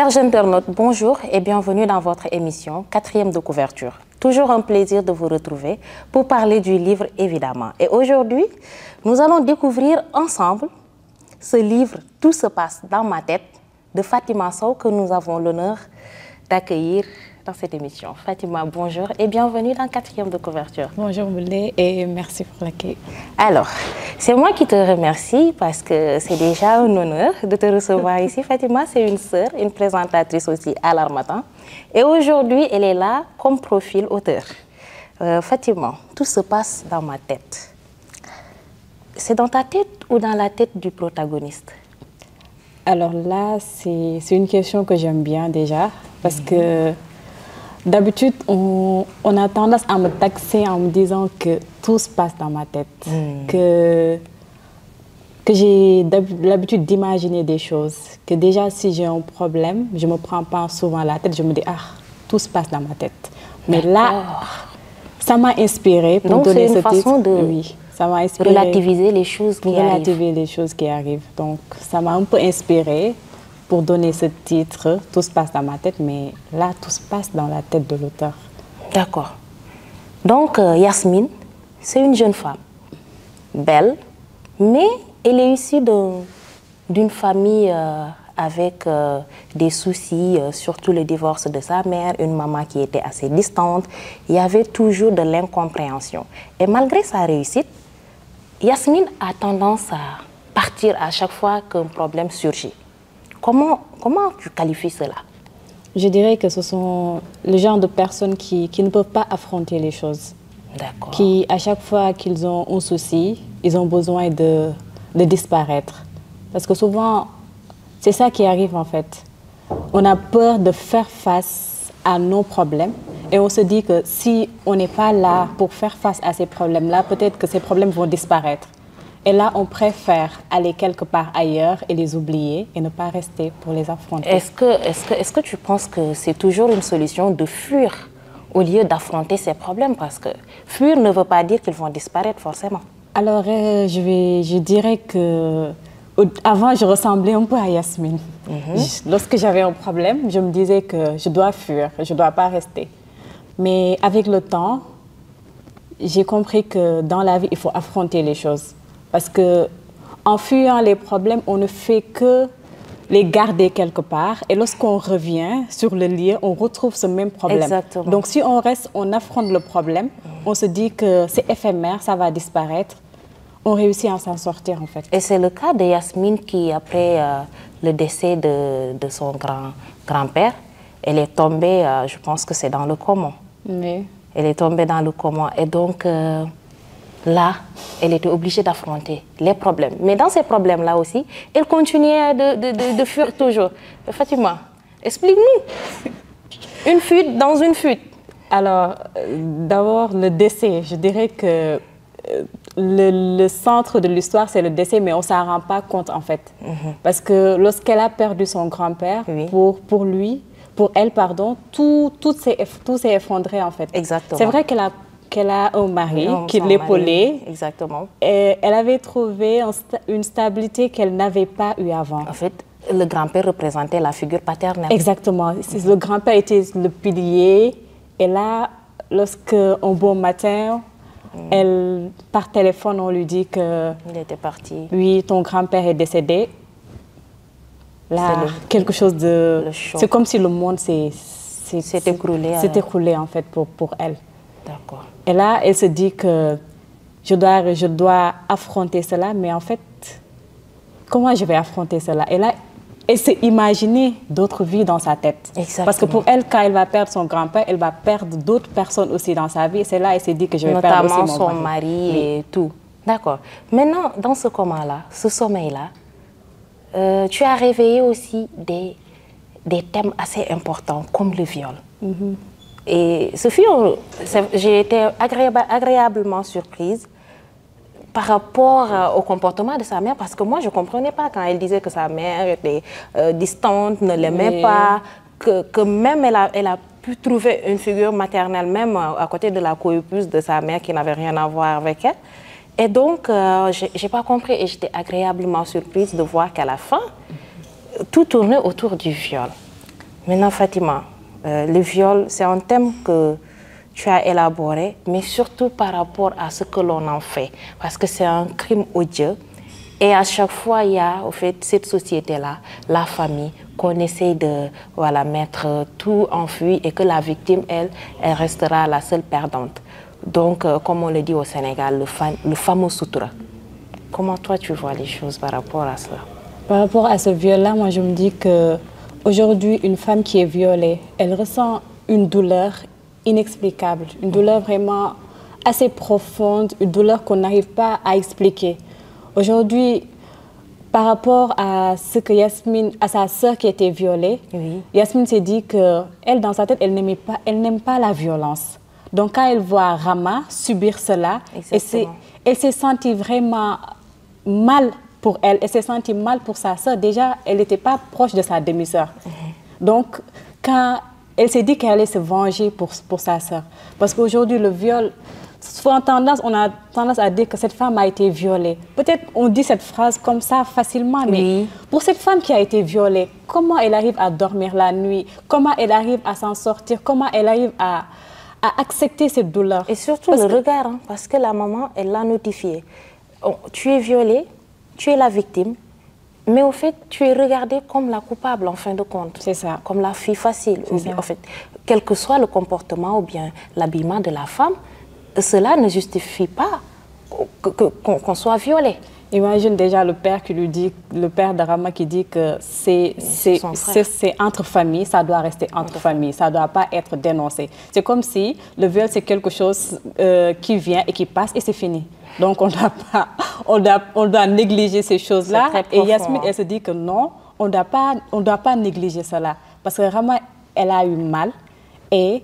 Chers internautes, bonjour et bienvenue dans votre émission 4e de couverture. Toujours un plaisir de vous retrouver pour parler du livre évidemment. Et aujourd'hui, nous allons découvrir ensemble ce livre « Tout se passe dans ma tête » de Fatima Sow que nous avons l'honneur d'accueillir dans cette émission. Fatima, bonjour et bienvenue dans 4e de couverture. Bonjour Moulé et merci pour l'accueil. Alors, c'est moi qui te remercie parce que c'est déjà un honneur de te recevoir ici. Fatima, c'est une sœur, une présentatrice aussi à l'Harmattan. Et aujourd'hui, elle est là comme profil auteur. Fatima, tout se passe dans ma tête. C'est dans ta tête ou dans la tête du protagoniste? Alors là, c'est une question que j'aime bien déjà parce que d'habitude, on a tendance à me taxer en me disant que tout se passe dans ma tête, que j'ai l'habitude d'imaginer des choses, que déjà si j'ai un problème, je ne me prends pas souvent la tête, je me dis « ah, tout se passe dans ma tête ». Mais là, ça m'a inspiré pour donner ce titre. Donc c'est une façon de relativiser les choses qui arrivent. Relativiser les choses qui arrivent. Donc ça m'a un peu inspiré pour donner ce titre, tout se passe dans ma tête, mais là, tout se passe dans la tête de l'auteur. D'accord. Donc, Yasmine, c'est une jeune femme, belle, mais elle est issue d'une famille avec des soucis, surtout le divorce de sa mère, une maman qui était assez distante. Il y avait toujours de l'incompréhension. Et malgré sa réussite, Yasmine a tendance à partir à chaque fois qu'un problème surgit. Comment tu qualifies cela? Je dirais que ce sont le genre de personnes qui ne peuvent pas affronter les choses. D'accord. Qui, à chaque fois qu'ils ont un souci, ils ont besoin de disparaître. Parce que souvent, c'est ça qui arrive en fait. On a peur de faire face à nos problèmes et on se dit que si on n'est pas là pour faire face à ces problèmes-là, peut-être que ces problèmes vont disparaître. Et là, on préfère aller quelque part ailleurs et les oublier et ne pas rester pour les affronter. Est-ce que tu penses que c'est toujours une solution de fuir au lieu d'affronter ces problèmes? Parce que fuir ne veut pas dire qu'ils vont disparaître forcément. Alors, je dirais que avant, je ressemblais un peu à Yasmine. Lorsque j'avais un problème, je me disais que je dois fuir, je ne dois pas rester. Mais avec le temps, j'ai compris que dans la vie, il faut affronter les choses. Parce qu'en fuyant les problèmes, on ne fait que les garder quelque part. Et lorsqu'on revient sur le lieu, on retrouve ce même problème. Exactement. Donc si on reste, on affronte le problème, on se dit que c'est éphémère, ça va disparaître. On réussit à s'en sortir en fait. Et c'est le cas de Yasmine qui, après le décès de son grand-père, elle est tombée, je pense que c'est dans le coma. Oui. Elle est tombée dans le coma. Et donc... là, elle était obligée d'affronter les problèmes. Mais dans ces problèmes-là aussi, elle continuait de fuir toujours. Fatima, explique-nous. Une fuite dans une fuite. Alors, d'abord, le décès. Je dirais que le centre de l'histoire, c'est le décès, mais on ne s'en rend pas compte, en fait. Parce que lorsqu'elle a perdu son grand-père, pour elle, tout s'est effondré, en fait. Exactement. C'est vrai qu'elle a un mari qui l'épaulait. Exactement. Et elle avait trouvé une stabilité qu'elle n'avait pas eue avant. En fait, le grand-père représentait la figure paternelle. Exactement. Le grand-père était le pilier. Et là, lorsqu'un beau matin, par téléphone, on lui dit que... Il était parti. Oui, ton grand-père est décédé. Là, quelque chose de... C'est comme si le monde s'est écroulé. S'est écroulé, en fait, pour elle. D'accord. Et là, elle se dit que je dois affronter cela, mais en fait, comment je vais affronter cela? Et là, elle s'est imaginé d'autres vies dans sa tête. Exactement. Parce que pour elle, quand elle va perdre son grand-père, elle va perdre d'autres personnes aussi dans sa vie. C'est là qu'elle s'est dit que je vais perdre aussi mon notamment son mari et tout. D'accord. Maintenant, dans ce coma-là, ce sommeil-là, tu as réveillé aussi des thèmes assez importants, comme le viol. Et j'ai été agréablement surprise par rapport au comportement de sa mère, parce que moi, je ne comprenais pas quand elle disait que sa mère était distante, ne l'aimait pas, que même elle a pu trouver une figure maternelle, même à côté de la coépouse de sa mère qui n'avait rien à voir avec elle. Et donc, je n'ai pas compris et j'étais agréablement surprise de voir qu'à la fin, tout tournait autour du viol. Maintenant, Fatima, le viol, c'est un thème que tu as élaboré, mais surtout par rapport à ce que l'on en fait, parce que c'est un crime odieux. Et à chaque fois, il y a au fait, cette société-là, la famille, qu'on essaie de voilà, mettre tout en fuite et que la victime, elle restera la seule perdante. Donc, comme on le dit au Sénégal, le fameux sutura. Comment toi, tu vois les choses par rapport à ça? Par rapport à ce viol-là, moi, je me dis qu'aujourd'hui, une femme qui est violée, elle ressent une douleur inexplicable, une douleur vraiment assez profonde, une douleur qu'on n'arrive pas à expliquer. Aujourd'hui, par rapport à ce que Yasmine, à sa sœur qui a été violée, oui. Yasmine s'est dit qu'elle, dans sa tête, elle n'aime pas la violence. Donc, quand elle voit Rama subir cela, elle s'est sentie vraiment mal pour elle. Elle s'est sentie mal pour sa sœur. Déjà, elle n'était pas proche de sa demi-sœur. Donc, quand elle s'est dit qu'elle allait se venger pour sa sœur. Parce qu'aujourd'hui, le viol... on a tendance à dire que cette femme a été violée. Peut-être on dit cette phrase comme ça facilement, mais oui. Pour cette femme qui a été violée, comment elle arrive à dormir la nuit? Comment elle arrive à s'en sortir? Comment elle arrive à accepter cette douleur? Et surtout le regard, hein, parce que la maman, elle l'a notifié. Tu es violée, tu es la victime, mais au fait, tu es regardée comme la coupable en fin de compte. C'est ça. Comme la fille facile. En fait, quel que soit le comportement ou bien l'habillement de la femme, cela ne justifie pas qu'on soit violé. Imagine déjà le père qui lui dit, le père de Rama qui dit que c'est entre familles, ça doit rester entre familles, ça ne doit pas être dénoncé. C'est comme si le viol c'est quelque chose qui vient et qui passe et c'est fini. Donc on doit négliger ces choses-là. Et Yasmine, elle se dit que non, on ne doit pas négliger cela. Parce que Rama, elle a eu mal et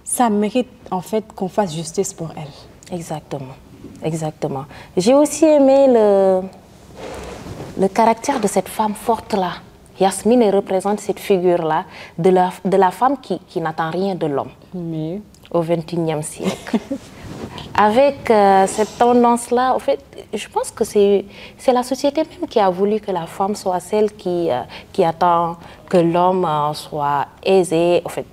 ça mérite en fait qu'on fasse justice pour elle. Exactement, exactement. J'ai aussi aimé le caractère de cette femme forte-là. Yasmine représente cette figure-là de la femme qui n'attend rien de l'homme au XXIe siècle. Avec cette tendance-là, en fait, je pense que c'est la société même qui a voulu que la femme soit celle qui attend que l'homme soit aisé. En fait,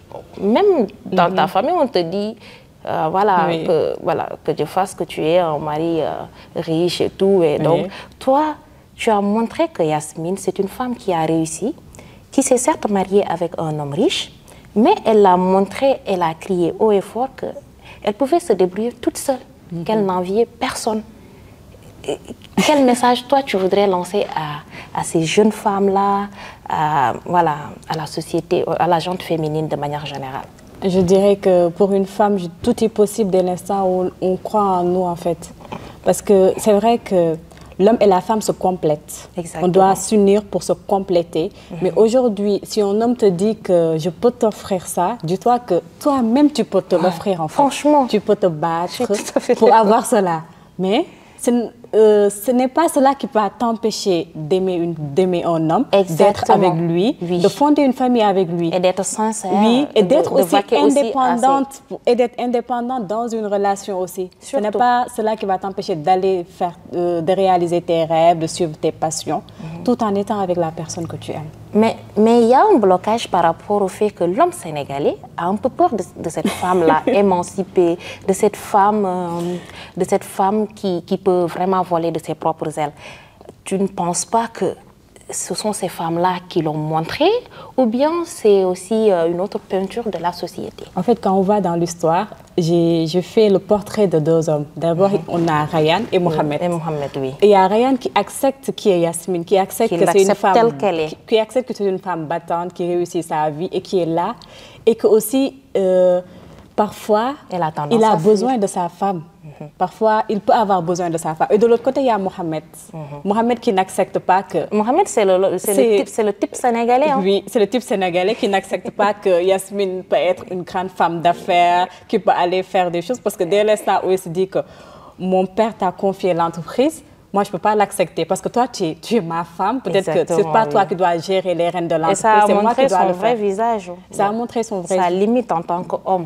même dans ta famille, on te dit que tu fasses, que tu es un mari riche et tout. Et donc, toi, tu as montré que Yasmine, c'est une femme qui a réussi, qui s'est certes mariée avec un homme riche, mais elle l'a montré, elle a crié haut et fort qu'elle pouvait se débrouiller toute seule, qu'elle n'enviait personne. Quel message, toi, tu voudrais lancer à ces jeunes femmes-là, à la société, à la gente féminine de manière générale? Je dirais que pour une femme, tout est possible dès l'instant où on croit en nous, en fait. Parce que c'est vrai que l'homme et la femme se complètent. Exactement. On doit s'unir pour se compléter. Mais aujourd'hui, si un homme te dit que je peux t'offrir ça, dis-toi que toi-même, tu peux te l'offrir, en fait. Franchement. Tu peux te battre pour avoir cela. Mais ce n'est pas cela qui va t'empêcher d'aimer un homme, d'être avec lui, de fonder une famille avec lui. Et d'être sincère. Oui, et d'être aussi indépendante. Et d'être indépendante dans une relation aussi. Surtout. Ce n'est pas cela qui va t'empêcher d'aller de réaliser tes rêves, de suivre tes passions, tout en étant avec la personne que tu aimes. Mais il y a un blocage par rapport au fait que l'homme sénégalais a un peu peur de cette femme-là émancipée, de cette femme qui peut vraiment voler de ses propres ailes. Tu ne penses pas que ce sont ces femmes-là qui l'ont montré ou bien c'est aussi une autre peinture de la société? En fait, quand on va dans l'histoire, j'ai fait le portrait de deux hommes. D'abord, on a Ryan et Mohamed. Et Mohamed, oui. Et il y a Ryan qui accepte qui est Yasmine, qui accepte que c'est une femme telle qu'elle est. Qui accepte que c'est une femme battante, qui réussit sa vie et qui est là. Et que aussi, parfois, il a besoin de sa femme. Parfois, il peut avoir besoin de sa femme. Et de l'autre côté, il y a Mohamed. Mohamed qui n'accepte pas que... Mohamed, c'est le type sénégalais. Hein? Oui, c'est le type sénégalais qui n'accepte pas que Yasmine peut être une grande femme d'affaires, qui peut aller faire des choses. Parce que dès l'instant où il se dit que mon père t'a confié l'entreprise, moi, je ne peux pas l'accepter. Parce que toi, tu es ma femme. Peut-être que ce n'est pas toi qui dois gérer les rênes de l'entreprise. C'est moi qui dois le faire. Ça a montré son vrai visage. Ça a montré son vrai visage. Ça limite en tant qu'homme.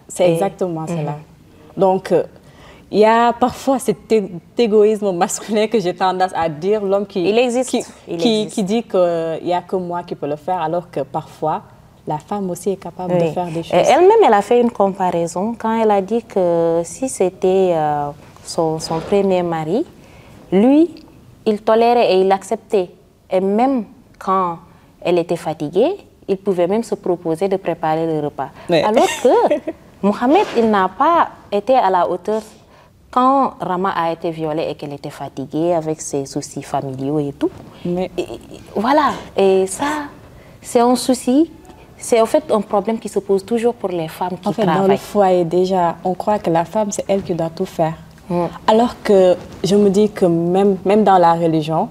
C'est exactement cela. Donc... il y a parfois cet égoïsme masculin que j'ai tendance à dire, l'homme qui dit qu'il n'y a que moi qui peux le faire, alors que parfois, la femme aussi est capable de faire des choses. Elle-même, elle a fait une comparaison quand elle a dit que si c'était son premier mari, lui, il tolérait et il acceptait. Et même quand elle était fatiguée, il pouvait même se proposer de préparer le repas. Ouais. Alors que Mohamed, il n'a pas été à la hauteur quand Rama a été violée et qu'elle était fatiguée avec ses soucis familiaux et tout. Mais... Voilà, et ça, c'est un souci, c'est en fait un problème qui se pose toujours pour les femmes qui travaillent. Dans le foyer, déjà, on croit que la femme, c'est elle qui doit tout faire. Alors que je me dis que même dans la religion,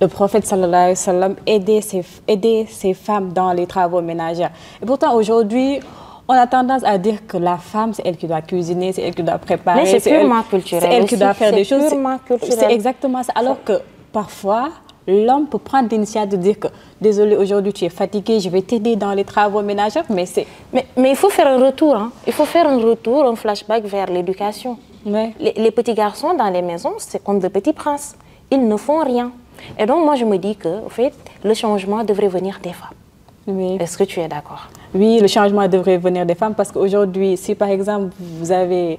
le prophète sallallahu alayhi wa sallam aidait ces femmes dans les travaux ménagers. Et pourtant, aujourd'hui, on a tendance à dire que la femme, c'est elle qui doit cuisiner, c'est elle qui doit préparer. Mais c'est purement culturel. C'est elle qui doit faire des choses. C'est exactement ça. Alors que parfois, l'homme peut prendre l'initiative de dire que désolé, aujourd'hui tu es fatigué, je vais t'aider dans les travaux ménagers. Mais il faut faire un retour. Hein. Il faut faire un retour, un flashback vers l'éducation. Ouais. Les petits garçons dans les maisons, c'est comme de petits princes. Ils ne font rien. Et donc, moi, je me dis que, en fait, le changement devrait venir des femmes. Oui. Est-ce que tu es d'accord? Oui, le changement devrait venir des femmes parce qu'aujourd'hui, si par exemple, vous avez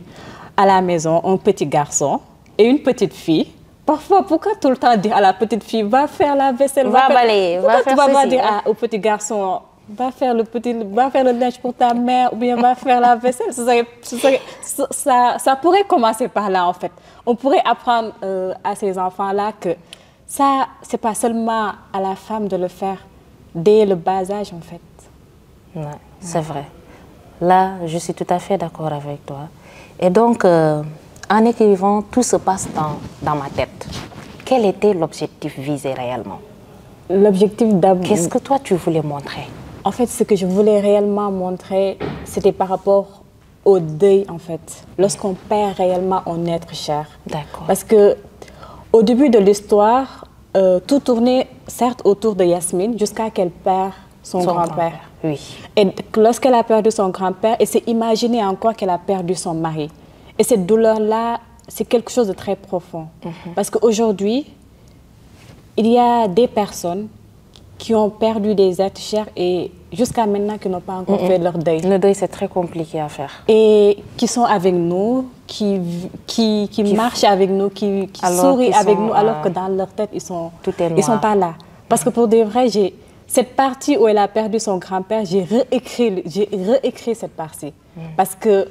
à la maison un petit garçon et une petite fille, parfois, pourquoi tout le temps dire à la petite fille, va faire la vaisselle, va balayer, va faire ceci. Pas dire au petit garçon, va faire le linge pour ta mère ou bien va faire la vaisselle. Ça pourrait commencer par là, en fait. On pourrait apprendre à ces enfants-là que ça, c'est pas seulement à la femme de le faire dès le bas âge, en fait. Ouais, c'est vrai. Là, je suis tout à fait d'accord avec toi. Et donc, en écrivant, tout se passe dans ma tête. Quel était l'objectif visé réellement? L'objectif d'abord... Qu'est-ce que toi, tu voulais montrer? En fait, ce que je voulais réellement montrer, c'était par rapport au deuil, en fait. Lorsqu'on perd réellement un être cher. D'accord. Parce que au début de l'histoire, tout tournait certes autour de Yasmine jusqu'à qu'elle perd son grand-père. Oui. Et lorsqu'elle a perdu son grand-père, elle s'est imaginée encore qu'elle a perdu son mari. Et cette douleur-là, c'est quelque chose de très profond. Parce qu'aujourd'hui, il y a des personnes qui ont perdu des êtres chers et jusqu'à maintenant qui n'ont pas encore fait leur deuil. Le deuil, c'est très compliqué à faire. Et qui sont avec nous, qui marchent avec nous, qui sourient avec nous, alors que dans leur tête, ils sont pas là. Parce que pour de vrai, cette partie où elle a perdu son grand-père, j'ai réécrit cette partie. Parce que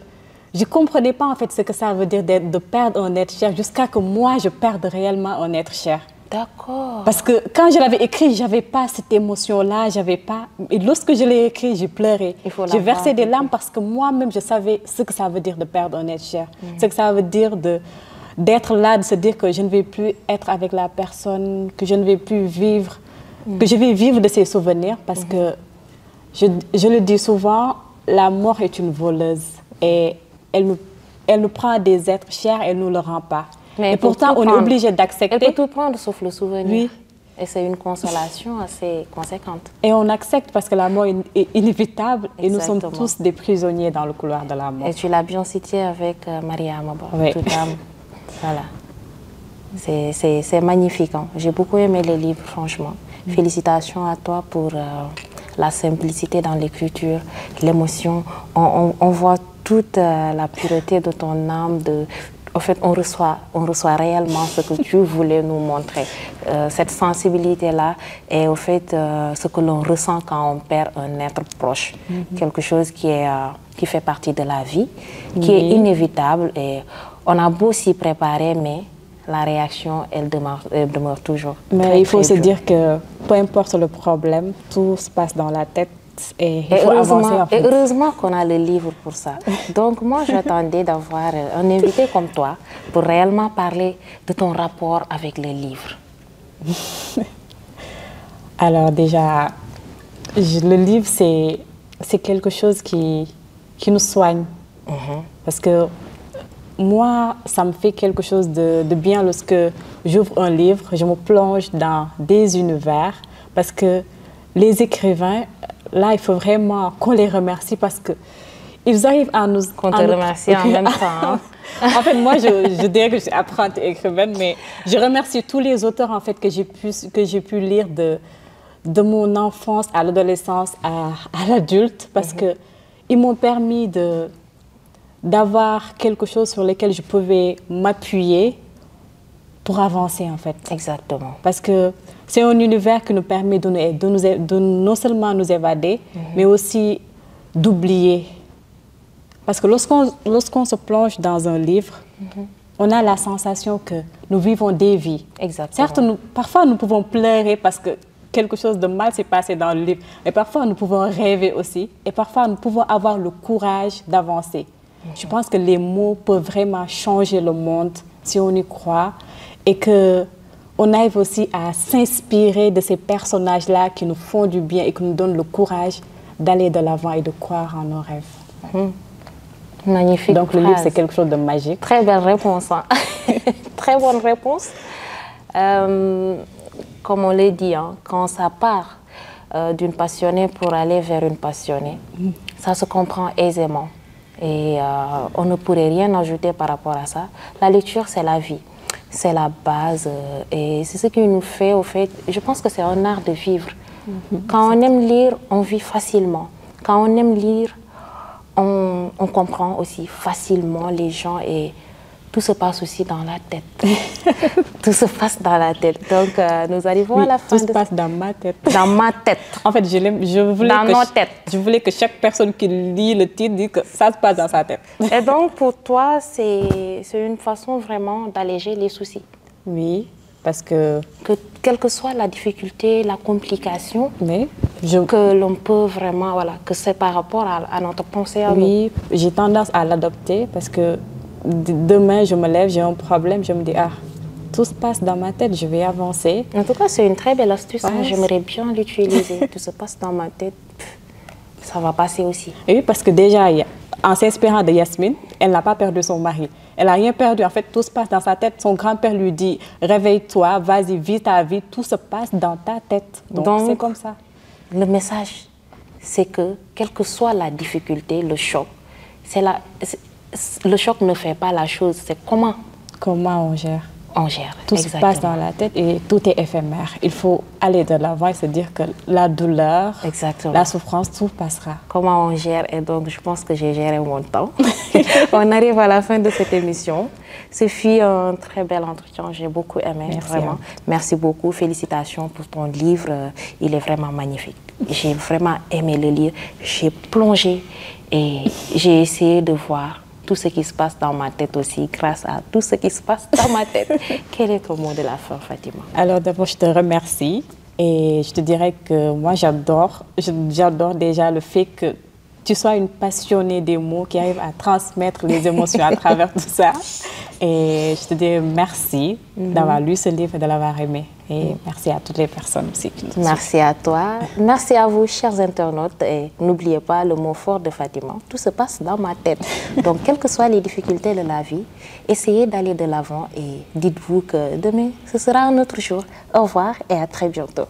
je ne comprenais pas en fait ce que ça veut dire de perdre un être cher jusqu'à que moi, je perde réellement un être cher. D'accord. Parce que quand je l'avais écrit, je n'avais pas cette émotion-là, j'avais pas... Et lorsque je l'ai écrit, j'ai pleuré. J'ai versé des larmes parce que moi-même, je savais ce que ça veut dire de perdre un être cher. Ce que ça veut dire d'être là, de se dire que je ne vais plus être avec la personne, que je ne vais plus vivre, que je vais vivre de ses souvenirs. Parce que, je le dis souvent, la mort est une voleuse. Et elle nous prend des êtres chers, elle ne nous le rend pas. Mais et pourtant, on est obligé d'accepter. Elle peut tout prendre sauf le souvenir. Oui. Et c'est une consolation assez conséquente. Et on accepte parce que la mort est inévitable. Exactement. Et nous sommes tous des prisonniers dans le couloir de la mort. Et tu l'as bien cité avec Maria Amaba. Oui. Voilà. C'est magnifique. Hein. J'ai beaucoup aimé les livres, franchement. Félicitations à toi pour la simplicité dans l'écriture, l'émotion. On voit toute la pureté de ton âme, en fait, on reçoit réellement ce que tu voulais nous montrer. Cette sensibilité-là est au fait ce que l'on ressent quand on perd un être proche. Quelque chose qui fait partie de la vie, qui est inévitable. Et on a beau s'y préparer, mais la réaction, elle demeure toujours. Mais il faut se dire que peu importe le problème, tout se passe dans la tête. Et heureusement qu'on a le livre pour ça. Donc moi, j'attendais d'avoir un invité comme toi pour réellement parler de ton rapport avec le livre. Alors déjà, le livre, c'est quelque chose qui nous soigne. Parce que moi, ça me fait quelque chose de bien lorsque j'ouvre un livre, je me plonge dans des univers. Parce que les écrivains, là, il faut vraiment qu'on les remercie parce qu'ils arrivent à nous... Qu'on te remercie en même temps. En fait, moi, je dirais que je suis apprentie écrivaine, mais je remercie tous les auteurs en fait, que j'ai pu lire de mon enfance à l'adolescence à l'adulte, parce que ils m'ont permis d'avoir quelque chose sur lequel je pouvais m'appuyer pour avancer, en fait. Exactement. Parce que c'est un univers qui nous permet de non seulement nous évader, mais aussi d'oublier. Parce que lorsqu'on se plonge dans un livre, on a la sensation que nous vivons des vies. Exactement. Certes, parfois nous pouvons pleurer parce que quelque chose de mal s'est passé dans le livre, mais parfois nous pouvons rêver aussi, et parfois nous pouvons avoir le courage d'avancer. Je pense que les mots peuvent vraiment changer le monde si on y croit, et qu'on arrive aussi à s'inspirer de ces personnages-là qui nous font du bien et qui nous donnent le courage d'aller de l'avant et de croire en nos rêves. Magnifique. Donc le livre, c'est quelque chose de magique. Très belle réponse. Hein. Très bonne réponse. Comme on l'a dit, hein, quand ça part d'une passionnée pour aller vers une passionnée, ça se comprend aisément. Et on ne pourrait rien ajouter par rapport à ça. La lecture, c'est la vie. C'est la base. Et c'est ce qui nous fait, au fait, je pense que c'est un art de vivre. Quand on aime lire, on vit facilement. Quand on aime lire, on comprend aussi facilement les gens et tout se passe aussi dans la tête. Tout se passe dans la tête. Donc, nous arrivons à la fin. Tout se passe dans ma tête. Dans ma tête. En fait, je voulais que chaque personne qui lit le titre dise que ça se passe dans sa tête. Et donc, pour toi, c'est une façon vraiment d'alléger les soucis. Oui, parce que quelle que soit la difficulté, la complication, mais que l'on peut vraiment, voilà, que c'est par rapport à notre pensée à nous. Oui, j'ai tendance à l'adopter parce que demain, je me lève, j'ai un problème, je me dis, ah, tout se passe dans ma tête, je vais avancer. En tout cas, c'est une très belle astuce, hein, j'aimerais bien l'utiliser. Tout se passe dans ma tête, ça va passer aussi. Oui, parce que déjà, en s'inspirant de Yasmine, elle n'a pas perdu son mari. Elle n'a rien perdu. En fait, tout se passe dans sa tête. Son grand-père lui dit, réveille-toi, vas-y, vis ta vie. Tout se passe dans ta tête. Donc c'est comme ça. Le message, c'est que, quelle que soit la difficulté, le choc, le choc ne fait pas la chose. C'est comment on gère. On gère. Tout se passe dans la tête et tout est éphémère. Il faut aller de l'avant et se dire que la douleur, la souffrance, tout passera. Comment on gère, et donc je pense que j'ai géré mon temps. On arrive à la fin de cette émission. Ce fut un très bel entretien, j'ai beaucoup aimé. Merci, vraiment. Merci beaucoup, félicitations pour ton livre, il est vraiment magnifique. J'ai vraiment aimé le lire, j'ai plongé et j'ai essayé de voir tout ce qui se passe dans ma tête aussi, grâce à tout ce qui se passe dans ma tête. Quel est ton mot de la fin, Fatima? Alors d'abord, je te remercie et je te dirais que moi, j'adore déjà le fait que tu sois une passionnée des mots qui arrive à transmettre les émotions à travers tout ça. Et je te dis merci d'avoir lu ce livre et de l'avoir aimé. Et merci à toutes les personnes aussi qui nous suivent. Merci à toi. Merci à vous, chers internautes. Et n'oubliez pas le mot fort de Fatima. Tout se passe dans ma tête. Donc, quelles que soient les difficultés de la vie, essayez d'aller de l'avant et dites-vous que demain, ce sera un autre jour. Au revoir et à très bientôt.